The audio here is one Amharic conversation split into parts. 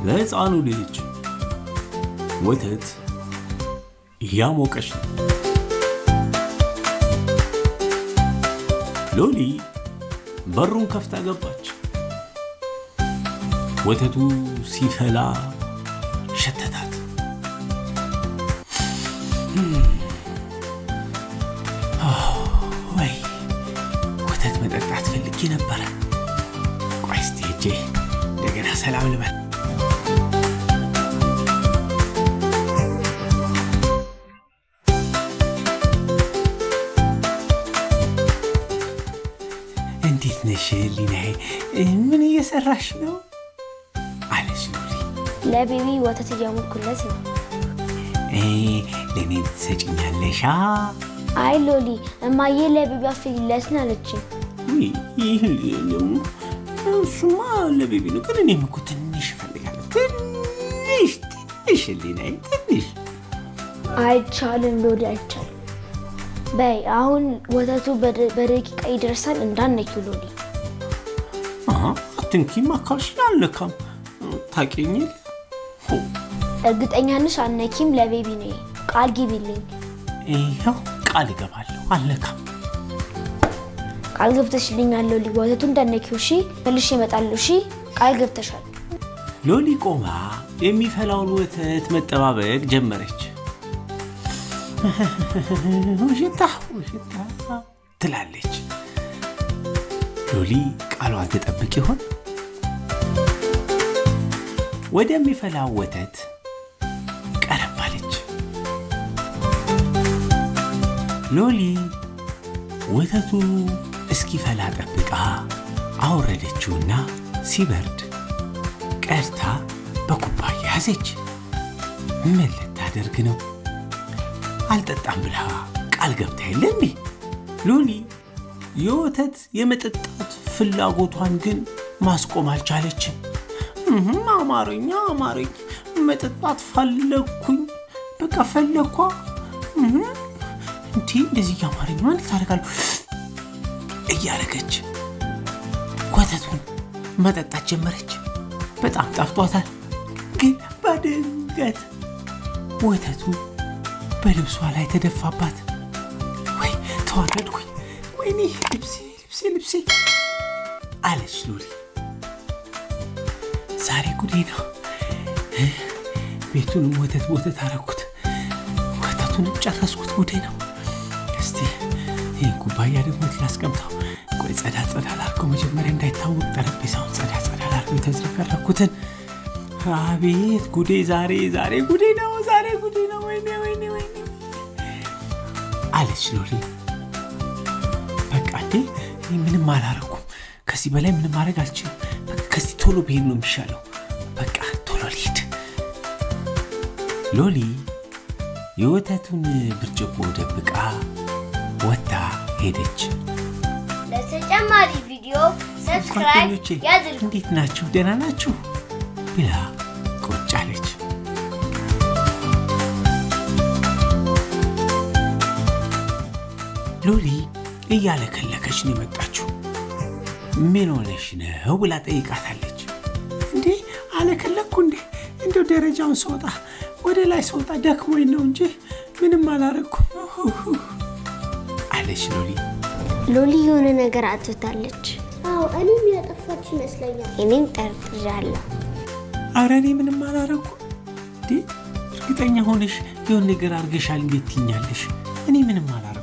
ለሕፃኑ ልጅ ወተት እያሞቀች ነው። ሎሊ በሩን ከፍታ ገባች። ወተቱ ሲፈላ ሸተታት። ወይ ወተት መጠጣት ፈልጌ ነበረ። ቆይ እስቲ ሄጄ እንደገና ሰላም ልበል። እንዴት ነሽ ሊናዬ? ምን እየሰራሽ ነው? አለች ሎሊ። ለቤቢ ወተት እያሞኩለት ነው። ለእኔ ትሰጭኛለሻ? አይ ሎሊ፣ እማዬ ለቤቢ አፍይለት ነው አለችኝ። እሱማ ለቤቢ ነው፣ ግን እኔም እኮ ትንሽ እፈልጋለሁ። ትንሽ ሊናዬ፣ ትንሽ። አይቻልም ሎሊ፣ አይቻልም። በይ አሁን ወተቱ በደቂቃ ይደርሳል፣ እንዳነኪው ሎሊ። አትንኪም አካልሽን አልነካም። ታውቂኝ የለ። እርግጠኛ ነሽ አነኪም? ለቤቢ ነው። ቃል ግቢልኝ። ይኸው ቃል እገባለሁ፣ አልነካም። ቃል ገብተሽልኛል ሎሊ፣ ወተቱ እንዳነኪው። እሺ መልሼ እመጣለሁ። እሺ ቃል ገብተሻል። ሎሊ ቆማ የሚፈላውን ወተት መጠባበቅ ጀመረች። ውሽታ ትላለች። ሎሊ ቃሏን ትጠብቅ ይሆን? ወደሚፈላው ወተት ቀረባለች። ሎሊ ወተቱ እስኪፈላ ጠብቃ አወረደችውና ሲበርድ ቀርታ በኩባያ ያዘች። ምን ልታደርግ ነው? አልጠጣም ብላ ቃል ገብታ የለ እንዴ? ሎሊ የወተት የመጠጣት ፍላጎቷን ግን ማስቆም አልቻለችም። አማረኛ መጠጣት ፈለግኩኝ፣ በቃ ፈለግኳ። እንዲህ እንደዚህ አማረኛ ማለት ታደርጋለሁ እያለገች ወተቱን መጠጣት ጀመረች። በጣም ጣፍጧታል። ግን በድንገት ወተቱ በልብሷ ላይ ተደፋባት። ወይ ተዋረድኩኝ፣ ወይኔ ልብሴ አለች ሎሊ። ዛሬ ጉዴ ነው። ቤቱንም ወተት አረኩት፣ ወተቱንም ጨረስኩት። ጉዴ ነው። እስቲ ይህን ኩባያ ደግሞ ላስቀምጠው። ቆይ ጸዳ ላድርገው መጀመሪያ፣ እንዳይታወቅ ጠረጴዛውን ጸዳ ላድርገው የተዝረከረኩትን። አቤት ጉዴ! ዛሬ ጉዴ ነው። ወይኔ አለች ሎሊ። በቃ እንዴ ምንም አላረኩም። ከዚህ በላይ ምንም ማድረግ አልችልም። በቃ ከዚህ ቶሎ ብሄድ ነው የሚሻለው። በቃ ቶሎ ልሂድ። ሎሊ የወተቱን ብርጭቆ ደብቃ ወጣ ሄደች። ለተጨማሪ ቪዲዮ ሰብስክራይብ ያድርጉ። እንዴት ናችሁ? ደህና ናችሁ? ብላ ቁጭ አለች። ሎሊ እያለከለከች ነው የመጣችው። ምን ሆነሽ ነው ብላ ጠይቃታለች። እንዴ አለከለኩ እንዴ? እንደው ደረጃውን ስወጣ ወደ ላይ ስወጣ ደክሞኝ ነው እንጂ ምንም አላረኩም አለች ሎሊ። ሎሊ የሆነ ነገር አጥፍታለች። አዎ እኔም ያጠፋች ይመስለኛል። እኔም ጠርጥሬያለሁ። ኧረ እኔ ምንም አላረኩም። እንዴ እርግጠኛ ሆነሽ የሆነ ነገር አድርገሻል እንዴት ትይኛለሽ? እኔ ምንም አላረኩም።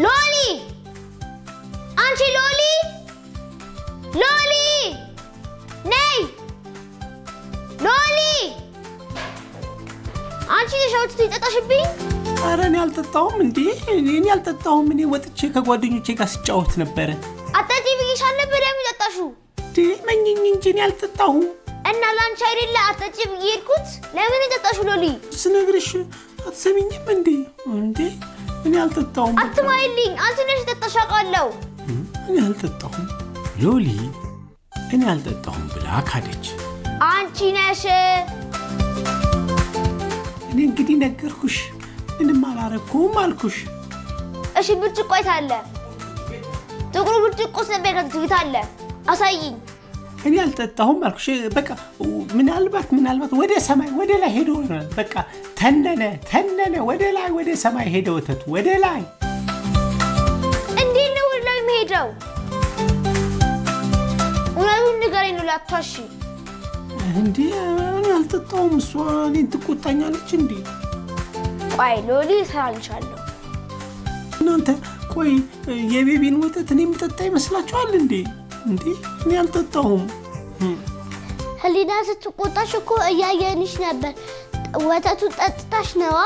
ሎሊ አንቺ ሎሊ ነይ! ሎሊ አንቺ ሻውት ትጠጣሽብኝ? ኧረ እኔ አልጠጣሁም እንዴ! እኔ አልጠጣሁም። እኔ ወጥቼ ከጓደኞቼ ጋር ስጫወት ነበረ። አጠጪ ብዬሻል ነበር የሚጠጣሽው። እንዴ መኝኝ እንጂ እኔ አልጠጣሁም። እና ላንቺ አይደለ አጠጪ ብዬ ሄድኩት። ለምን ጠጣሽው ሎሊ? ስነግርሽ አትሰሚኝም እንዴ? እንዴ እኔ አልጠጣሁም። አትማይልኝ። አንቺ ነሽ ጠጣሽ አውቃለሁ። እኔ አልጠጣሁም። ሎሊ እኔ አልጠጣሁም ብላ ካደች። አንቺ ነሽ። እኔ እንግዲህ ነገርኩሽ፣ ምንም አላረኩም አልኩሽ። እሺ ብርጭቆ የት አለ? ጥቁሩ ብርጭቆ ስለበከት ቤት አለ፣ አሳይኝ። እኔ አልጠጣሁም አልኩሽ። በቃ ምናልባት ወደ ሰማይ ወደ ላይ ሄዶ ይሆናል። በቃ ተነነ ወደ ላይ ወደ ሰማይ ሄደ ወተቱ ወደ ላይ። እንዴት ነው ወደ ላይ የሚሄደው? እውነቱን ንገረኝ ነው ላታሺ። እንዴ እኔ አልጠጣሁም። እሷ እኔን ትቆጣኛለች እንዴ? ቆይ ሎሊ እሰራልሻለሁ። እናንተ ቆይ የቤቢን ወተት እኔ የምጠጣ ይመስላችኋል እንዴ? እንዴ እኔ አልጠጣሁም። ህሊና ስትቆጣሽ እኮ እያየንሽ ነበር። ወተቱን ጠጥታሽ ነዋ።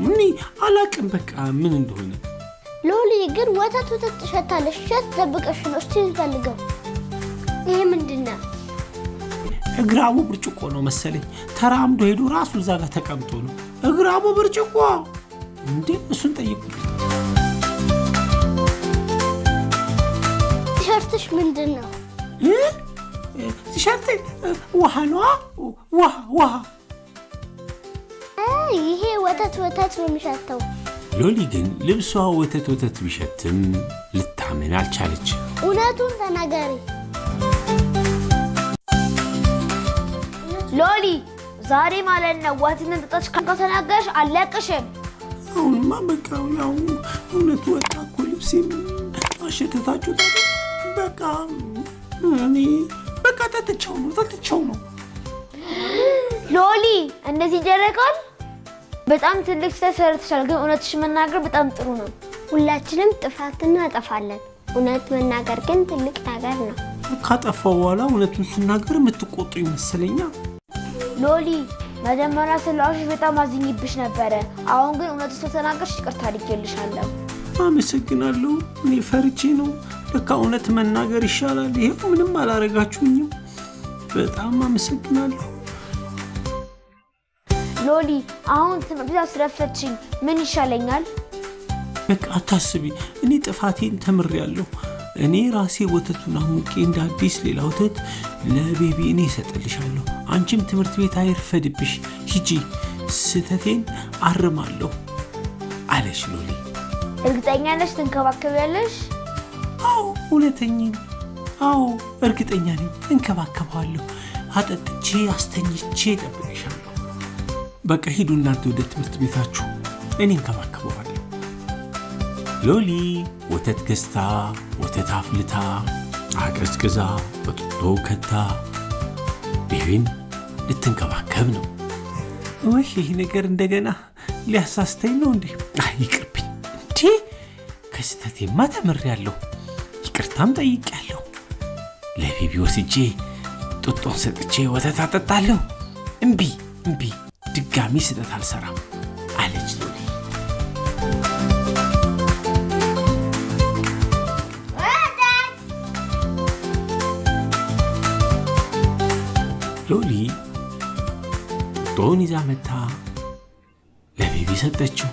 እኔ አላቅም በቃ ምን እንደሆነ። ሎሊ ግን ወተቱ ትሸታለሽ። ሸት ደብቀሽ ነው። እስቲ እንፈልገው። ይሄ ምንድን ነው? እግራቡ ብርጭቆ ነው መሰለኝ። ተራምዶ ሄዶ ራሱ እዛ ጋር ተቀምጦ ነው እግራቡ ብርጭቆ። እንዴ እሱን ጠይቁት። ቲሸርትሽ ምንድን ነው? ቲሸርት ውሃ ነዋ። ውሃ። ይሄ ወተት ነው የሚሸተው። ሎሊ ግን ልብሷ ወተት ቢሸትም ልታምን አልቻለች። እውነቱን ተናገሪ ሎሊ። ዛሬ ማለት ነው ወተትን ጠጥተሽ ከተናገርሽ አለቅሽም። አሁንማ በቃ ያው እውነቱ ወጣ እኮ። ልብሴም አሸተታችሁ። በቃ እኔ በቃ ጠጥቼው ነው። ሎሊ እንደዚህ ይደረጋል? በጣም ትልቅ ስህተት ሰርተሻል። ግን እውነትሽ መናገር በጣም ጥሩ ነው። ሁላችንም ጥፋት እናጠፋለን። እውነት መናገር ግን ትልቅ ነገር ነው። ካጠፋው በኋላ እውነቱን ስናገር የምትቆጡ ይመስለኛል። ሎሊ መጀመሪያ ስለዋሽሽ በጣም አዝኝብሽ ነበረ። አሁን ግን እውነቱ ስለተናገርሽ ይቅርታ አድርጌልሻለሁ። አመሰግናለሁ። እኔ ፈርቼ ነው። ለካ እውነት መናገር ይሻላል። ይሄው ምንም አላረጋችሁኝም። በጣም አመሰግናለሁ። ሎሊ አሁን ትምህርት አስረፈችኝ። ምን ይሻለኛል? በቃ አታስቢ። እኔ ጥፋቴን ተምሬያለሁ። እኔ ራሴ ወተቱን አሙቄ እንደ አዲስ ሌላ ወተት ለቤቢ እኔ እሰጥልሻለሁ። አንቺም ትምህርት ቤት አይርፈድብሽ፣ ሂጂ፣ ስህተቴን አርማለሁ አለች ሎሊ። እርግጠኛ ነሽ ትንከባከቢያለሽ? አዎ አዎ እርግጠኛ ነኝ። እንከባከባለሁ። አጠጥቼ አስተኝቼ እጠብቅሻለሁ። በቃ ሂዱ እናንተ ወደ ትምህርት ቤታችሁ፣ እኔ እንከባከበዋለሁ። ሎሊ ወተት ገዝታ ወተት አፍልታ አቀዝቅዛ በጡጦ ከታ ቤቢን ልትንከባከብ ነው። ወይ ይህ ነገር እንደገና ሊያሳስተኝ ነው እንዴ? ይቅርብኝ። እንዴ ከስተቴማ ተምሬያለሁ። ይቅርታም ጠይቄያለሁ። ለቤቢ ወስጄ ጡጦን ሰጥቼ ወተት አጠጣለሁ። እምቢ ድጋሚ ስህተት አልሰራም አለች ሎሊ። ሎሊ ጡጦውን ይዛ መታ ለቤቢ ሰጠችው።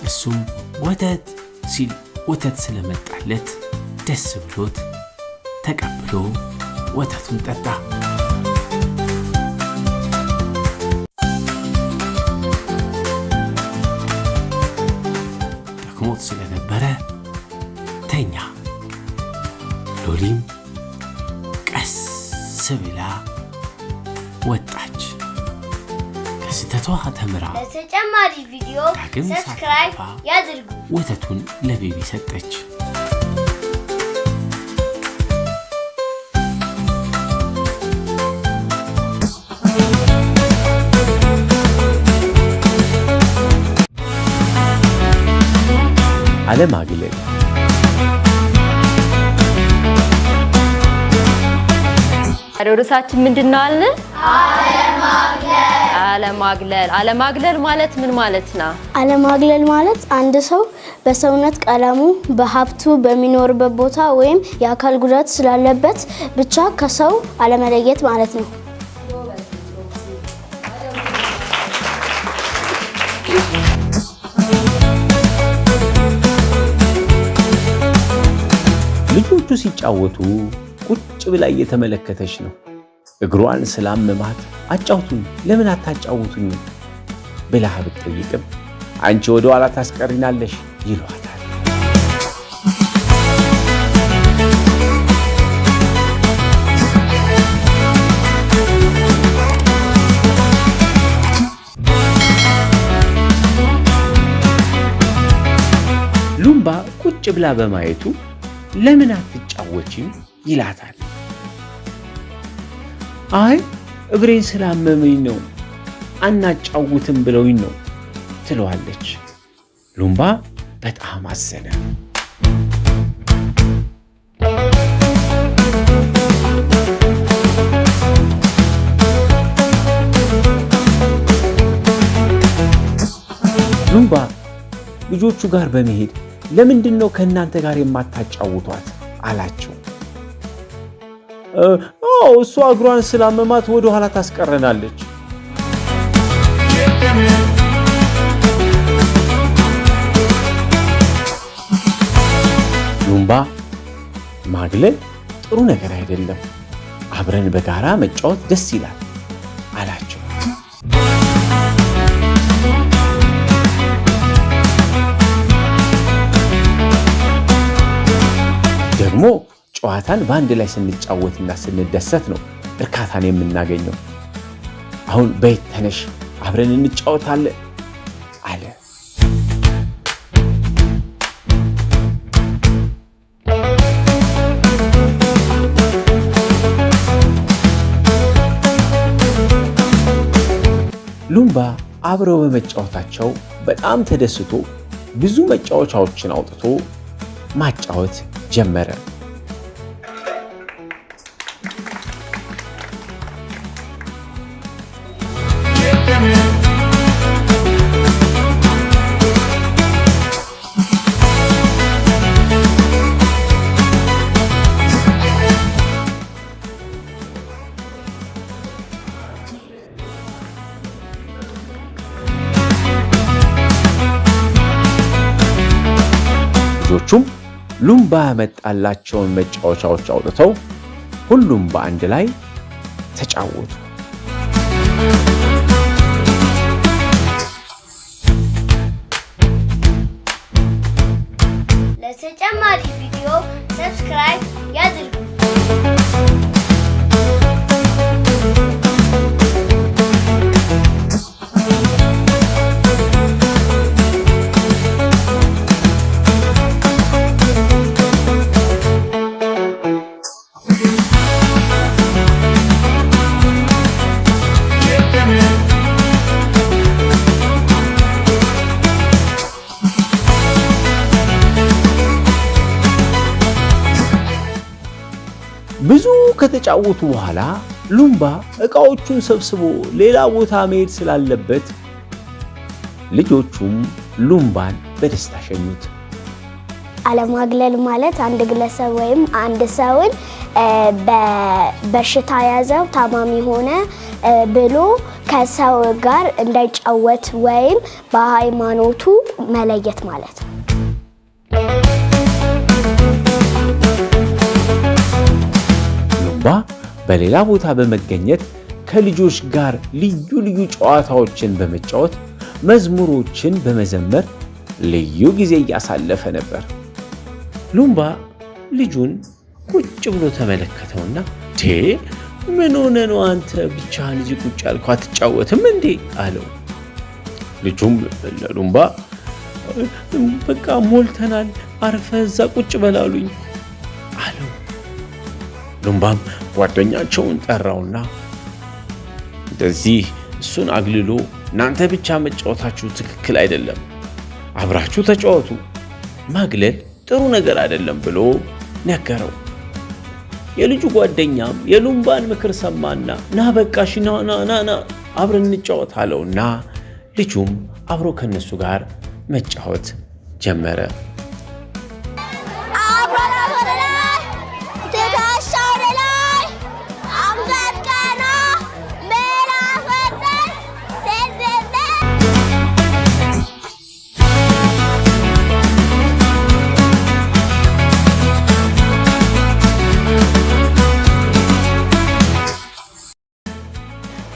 እሱም ወተት ሲል ወተት ስለመጣለት ደስ ብሎት ተቀብሎ ወተቱን ጠጣ። ደክሞት ስለነበረ ተኛ። ሎሊም ቀስ ብላ ወጣች። ከስተቷ ተምራ ለተጨማሪ ቪዲዮ ሰብስክራይብ ያድርጉ። ወተቱን ለቤቢ ሰጠች። አለማግለል ርዕሳችን ምንድነው አልን? አለማግለል ማለት ምን ማለት ነው? አለማግለል ማለት አንድ ሰው በሰውነት ቀለሙ፣ በሀብቱ፣ በሚኖርበት ቦታ ወይም የአካል ጉዳት ስላለበት ብቻ ከሰው አለመለየት ማለት ነው። ልጆቹ ሲጫወቱ ቁጭ ብላ እየተመለከተች ነው። እግሯን ስላመማት አጫውቱኝ፣ ለምን አታጫውቱኝ ብላ ብትጠይቅም አንቺ ወደ ኋላ ታስቀሪናለሽ ይሏታል። ሉምባ ቁጭ ብላ በማየቱ ለምን አትጫወቺም ይላታል። አይ እግሬን ስላመመኝ ነው አናጫውትም ብለውኝ ነው ትለዋለች። ሉምባ በጣም አዘነ። ሉምባ ልጆቹ ጋር በመሄድ ለምንድን ነው ከእናንተ ጋር የማታጫውቷት አላቸው። እሷ እግሯን ስላመማት ወደ ኋላ ታስቀረናለች። ሉምባ ማግለል ጥሩ ነገር አይደለም፣ አብረን በጋራ መጫወት ደስ ይላል አላቸው። ደግሞ ጨዋታን በአንድ ላይ ስንጫወትና ስንደሰት ነው እርካታን የምናገኘው። አሁን በይት ተነሽ አብረን እንጫወታለን አለ። ሉምባ አብረው በመጫወታቸው በጣም ተደስቶ ብዙ መጫወቻዎችን አውጥቶ ማጫወት ጀመረ። ልጆቹም ሉምባ ያመጣላቸውን መጫወቻዎች አውጥተው ሁሉም በአንድ ላይ ተጫወቱ። ለተጨማሪ ቪዲዮ ሰብስክራይብ ያድርጉ። ብዙ ከተጫወቱ በኋላ ሉምባ ዕቃዎቹን ሰብስቦ ሌላ ቦታ መሄድ ስላለበት ልጆቹም ሉምባን በደስታ ሸኙት። አለማግለል ማለት አንድ ግለሰብ ወይም አንድ ሰውን በሽታ ያዘው ታማሚ ሆነ ብሎ ከሰው ጋር እንዳይጫወት ወይም በሃይማኖቱ መለየት ማለት ነው። ሉምባ በሌላ ቦታ በመገኘት ከልጆች ጋር ልዩ ልዩ ጨዋታዎችን በመጫወት መዝሙሮችን በመዘመር ልዩ ጊዜ እያሳለፈ ነበር። ሉምባ ልጁን ቁጭ ብሎ ተመለከተውና ምን ሆነ ነው አንተ ብቻህን እዚህ ቁጭ ያልከው አትጫወትም እንዴ አለው። ልጁም ለሉምባ በቃ ሞልተናል፣ አርፈህ እዛ ቁጭ በላሉኝ አለው። ሉምባም ጓደኛቸውን ጠራውና እንደዚህ እሱን አግልሎ እናንተ ብቻ መጫወታችሁ ትክክል አይደለም፣ አብራችሁ ተጫወቱ፣ ማግለል ጥሩ ነገር አይደለም ብሎ ነገረው። የልጁ ጓደኛም የሉምባን ምክር ሰማና ና በቃሽ ና አብረን እንጫወት አለውና ልጁም አብሮ ከነሱ ጋር መጫወት ጀመረ።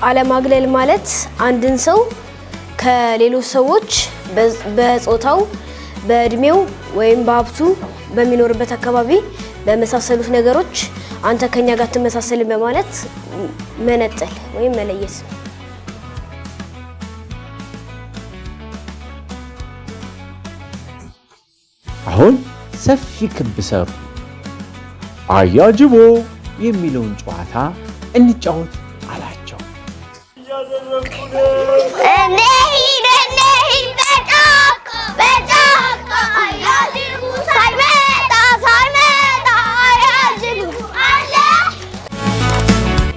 አለማግለል ማለት አንድን ሰው ከሌሎች ሰዎች በጾታው፣ በእድሜው ወይም በሀብቱ፣ በሚኖርበት አካባቢ በመሳሰሉት ነገሮች አንተ ከኛ ጋር ተመሳሰልን በማለት መነጠል ወይም መለየት። አሁን ሰፊ ክብ ሰሩ። አያጅቦ የሚለውን ጨዋታ እንጫወት አላቸው።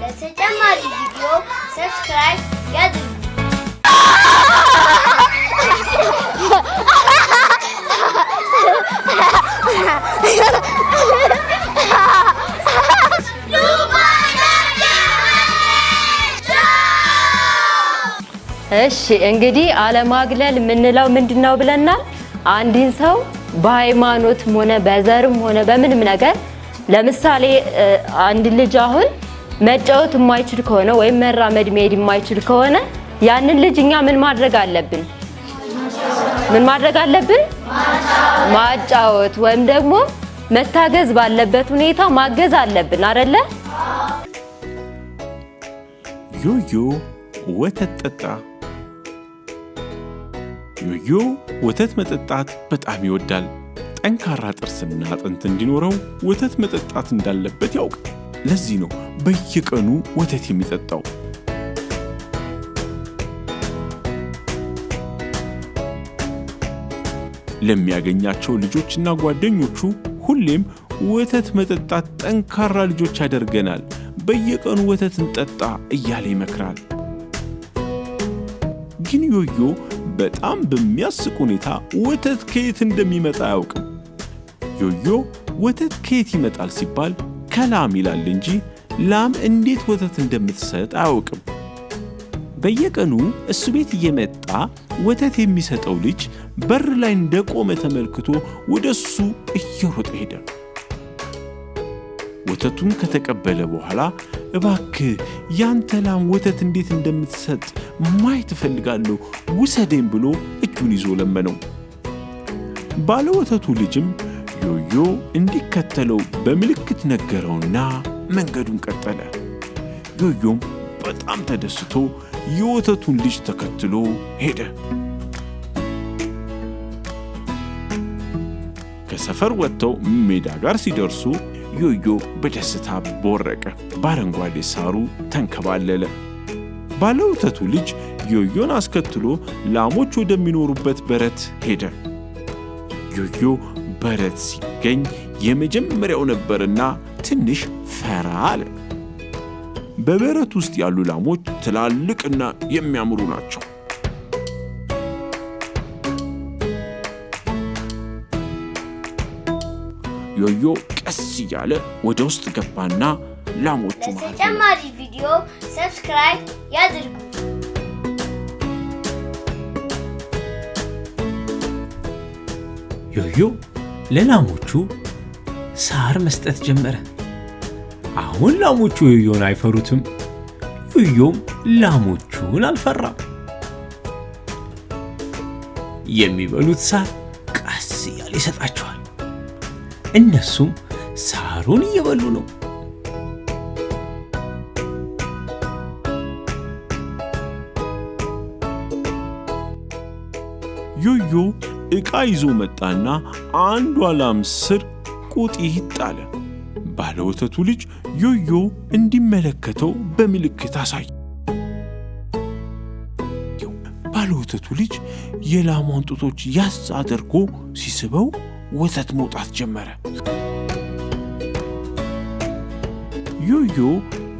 ለተጨማሪ ቪዲዮ ሰብስክራይብ ያድርጉ። እሺ እንግዲህ አለማግለል ምንለው ምንድነው ብለናል? አንድን ሰው በሃይማኖትም ሆነ በዘርም ሆነ በምንም ነገር ለምሳሌ አንድ ልጅ አሁን መጫወት የማይችል ከሆነ ወይም መራመድ መሄድ የማይችል ከሆነ ያንን ልጅ እኛ ምን ማድረግ አለብን? ማጫወት ወይም ደግሞ መታገዝ ባለበት ሁኔታ ማገዝ አለብን አይደለ? ዮዮ ወተት ጠጣ። ዮዮ ወተት መጠጣት በጣም ይወዳል። ጠንካራ ጥርስና አጥንት እንዲኖረው ወተት መጠጣት እንዳለበት ያውቃል። ለዚህ ነው በየቀኑ ወተት የሚጠጣው። ለሚያገኛቸው ልጆችና ጓደኞቹ ሁሌም ወተት መጠጣት ጠንካራ ልጆች ያደርገናል፣ በየቀኑ ወተት እንጠጣ እያለ ይመክራል። ግን ዮዮ በጣም በሚያስቅ ሁኔታ ወተት ከየት እንደሚመጣ አያውቅም። ዮዮ ወተት ከየት ይመጣል ሲባል ከላም ይላል እንጂ ላም እንዴት ወተት እንደምትሰጥ አያውቅም። በየቀኑ እሱ ቤት እየመጣ ወተት የሚሰጠው ልጅ በር ላይ እንደቆመ ተመልክቶ ወደሱ እየሮጠ ሄደ። ወተቱን ከተቀበለ በኋላ እባክህ ያንተ ላም ወተት እንዴት እንደምትሰጥ ማየት እፈልጋለሁ፣ ውሰደኝ ብሎ እጁን ይዞ ለመነው። ባለ ወተቱ ልጅም ዮዮ እንዲከተለው በምልክት ነገረውና መንገዱን ቀጠለ። ዮዮም በጣም ተደስቶ የወተቱን ልጅ ተከትሎ ሄደ። ከሰፈር ወጥተው ሜዳ ጋር ሲደርሱ ዮዮ በደስታ ቦረቀ፣ በአረንጓዴ ሳሩ ተንከባለለ። ባለወተቱ ልጅ ዮዮን አስከትሎ ላሞች ወደሚኖሩበት በረት ሄደ። ዮዮ በረት ሲገኝ የመጀመሪያው ነበርና ትንሽ ፈራ አለ። በበረት ውስጥ ያሉ ላሞች ትላልቅና የሚያምሩ ናቸው። ዮዮ ቀስ እያለ ወደ ውስጥ ገባና ላሞቹ መሃል ለተጨማሪ ቪዲዮ ሰብስክራይብ ያድርጉ። ዮዮ ለላሞቹ ሳር መስጠት ጀመረ። አሁን ላሞቹ ዮዮን አይፈሩትም፣ ዮዮም ላሞቹን አልፈራም። የሚበሉት ሳር ቀስ እያለ ይሰጣቸዋል። እነሱም ሳሩን እየበሉ ነው። ዮዮ ዕቃ ይዞ መጣና አንዷ ላም ስር ቁጢት ጣለ። ባለወተቱ ልጅ ዮዮ እንዲመለከተው በምልክት አሳየ። ባለወተቱ ልጅ የላሟን ጡቶች ያዝ አድርጎ ሲስበው ወተት መውጣት ጀመረ። ዮዮ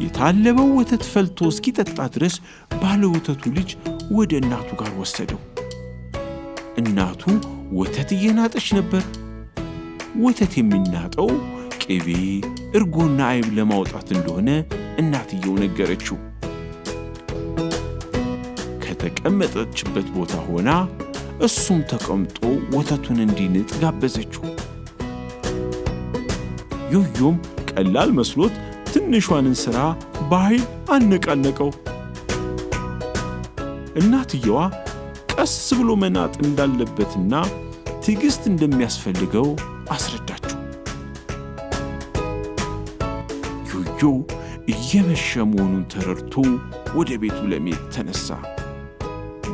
የታለበው ወተት ፈልቶ እስኪጠጣ ድረስ ባለወተቱ ልጅ ወደ እናቱ ጋር ወሰደው። እናቱ ወተት እየናጠች ነበር። ወተት የሚናጠው ቅቤ፣ እርጎና አይብ ለማውጣት እንደሆነ እናትየው ነገረችው። ከተቀመጠችበት ቦታ ሆና እሱም ተቀምጦ ወተቱን እንዲንጥ ጋበዘችው። ዮዮም ቀላል መስሎት ትንሿን እንስራ በኃይል አነቃነቀው። እናትየዋ ቀስ ብሎ መናጥ እንዳለበትና ትዕግስት እንደሚያስፈልገው አስረዳችው። ዮዮ እየመሸ መሆኑን ተረድቶ ወደ ቤቱ ለመሄድ ተነሳ።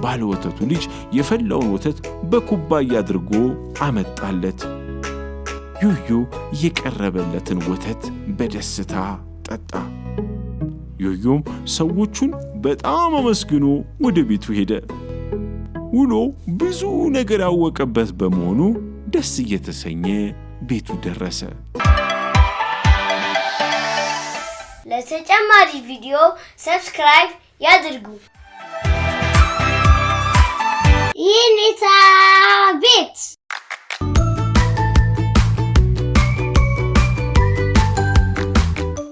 ባለወተቱ ልጅ የፈላውን ወተት በኩባያ አድርጎ አመጣለት። ዮዮ የቀረበለትን ወተት በደስታ ጠጣ። ዮዮም ሰዎቹን በጣም አመስግኖ ወደ ቤቱ ሄደ። ውሎ ብዙ ነገር ያወቀበት በመሆኑ ደስ እየተሰኘ ቤቱ ደረሰ። ለተጨማሪ ቪዲዮ ሰብስክራይብ ያድርጉ። ይኔታ ቤት